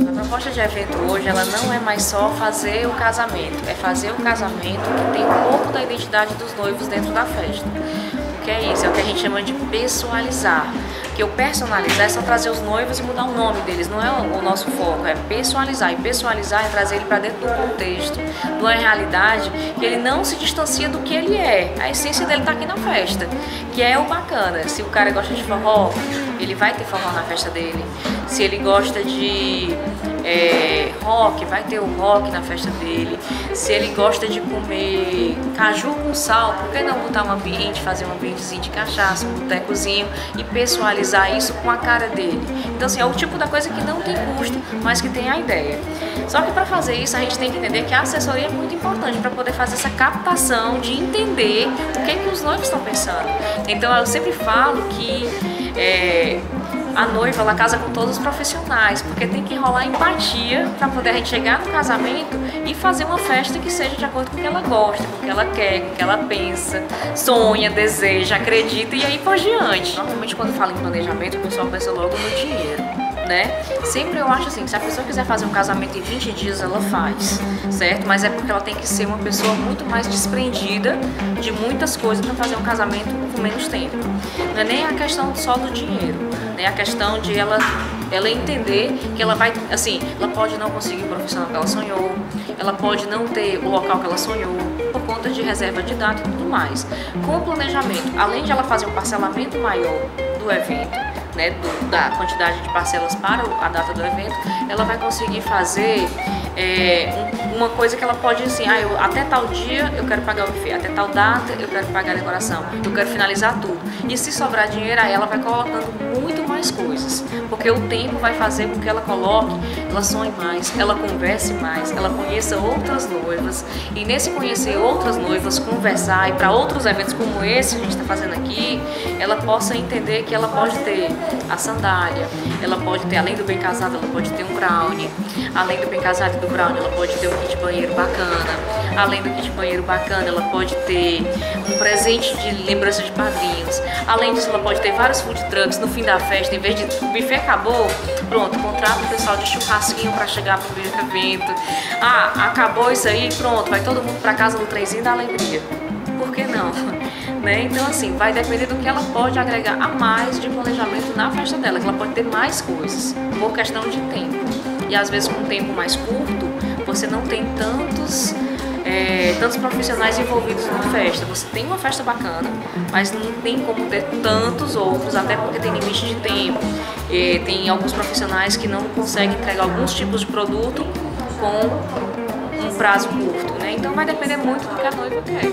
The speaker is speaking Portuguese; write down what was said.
A proposta de evento hoje, ela não é mais só fazer o casamento, é fazer o casamento que tem um pouco da identidade dos noivos dentro da festa. O que é isso? É o que a gente chama de personalizar. Que o personalizar é só trazer os noivos e mudar o nome deles, não é o nosso foco, é personalizar. E personalizar é trazer ele para dentro do contexto, de uma realidade que ele não se distancia do que ele é. A essência dele está aqui na festa, que é o bacana. Se o cara gosta de forró, ele vai ter forró na festa dele. Se ele gosta de rock, vai ter o rock na festa dele. Se ele gosta de comer caju com sal, por que não botar um ambiente, fazer um ambientezinho de cachaça, um botecozinho e personalizar isso com a cara dele? Então assim, é o tipo da coisa que não tem custo, mas que tem a ideia. Só que para fazer isso a gente tem que entender que a assessoria é muito importante para poder fazer essa captação de entender o que é que os noivos estão pensando. Então eu sempre falo que a noiva, ela casa com todos os profissionais, porque tem que rolar empatia para poder a gente chegar no casamento e fazer uma festa que seja de acordo com o que ela gosta, com o que ela quer, com o que ela pensa, sonha, deseja, acredita e aí por diante. Normalmente quando fala em planejamento, o pessoal pensa logo no dinheiro, né? Sempre eu acho assim, que se a pessoa quiser fazer um casamento em 20 dias, ela faz, certo? Mas é porque ela tem que ser uma pessoa muito mais desprendida de muitas coisas para fazer um casamento com menos tempo. Não é nem a questão só do dinheiro, né? A questão de ela entender que ela vai, assim, ela pode não conseguir o profissional que ela sonhou, ela pode não ter o local que ela sonhou, por conta de reserva de data e tudo mais. Com o planejamento, além de ela fazer um parcelamento maior do evento, né, da quantidade de parcelas para a data do evento, ela vai conseguir fazer uma coisa que ela pode assim, até tal dia eu quero pagar o buffet, até tal data eu quero pagar a decoração, eu quero finalizar tudo. E se sobrar dinheiro, aí ela vai colocando muito mais coisas, porque o tempo vai fazer com que ela coloque, ela sonhe mais, ela converse mais, ela conheça outras noivas, e nesse conhecer outras noivas, conversar e para outros eventos como esse que a gente está fazendo aqui, ela possa entender que ela pode ter a sandália, ela pode ter, além do bem casado, ela pode ter um brownie, além do bem casado e do brownie, ela pode ter um kit banheiro bacana, além do kit banheiro bacana, ela pode ter um presente de lembrança de padrinhos, além disso, ela pode ter vários food trucks no fim da festa, em vez de o buffet acabou, pronto, contrata o pessoal de churrasquinho para chegar pro evento, acabou isso aí, pronto, vai todo mundo para casa no trenzinho da alegria, por que não? Né? Então assim, vai depender do que ela pode agregar a mais de planejamento na festa dela, que ela pode ter mais coisas, por questão de tempo. E às vezes com um tempo mais curto, você não tem tantos profissionais envolvidos na festa. Você tem uma festa bacana, mas não tem como ter tantos outros, até porque tem limite de tempo. Tem alguns profissionais que não conseguem entregar alguns tipos de produto com um prazo curto, né? Então vai depender muito do que a noiva quer.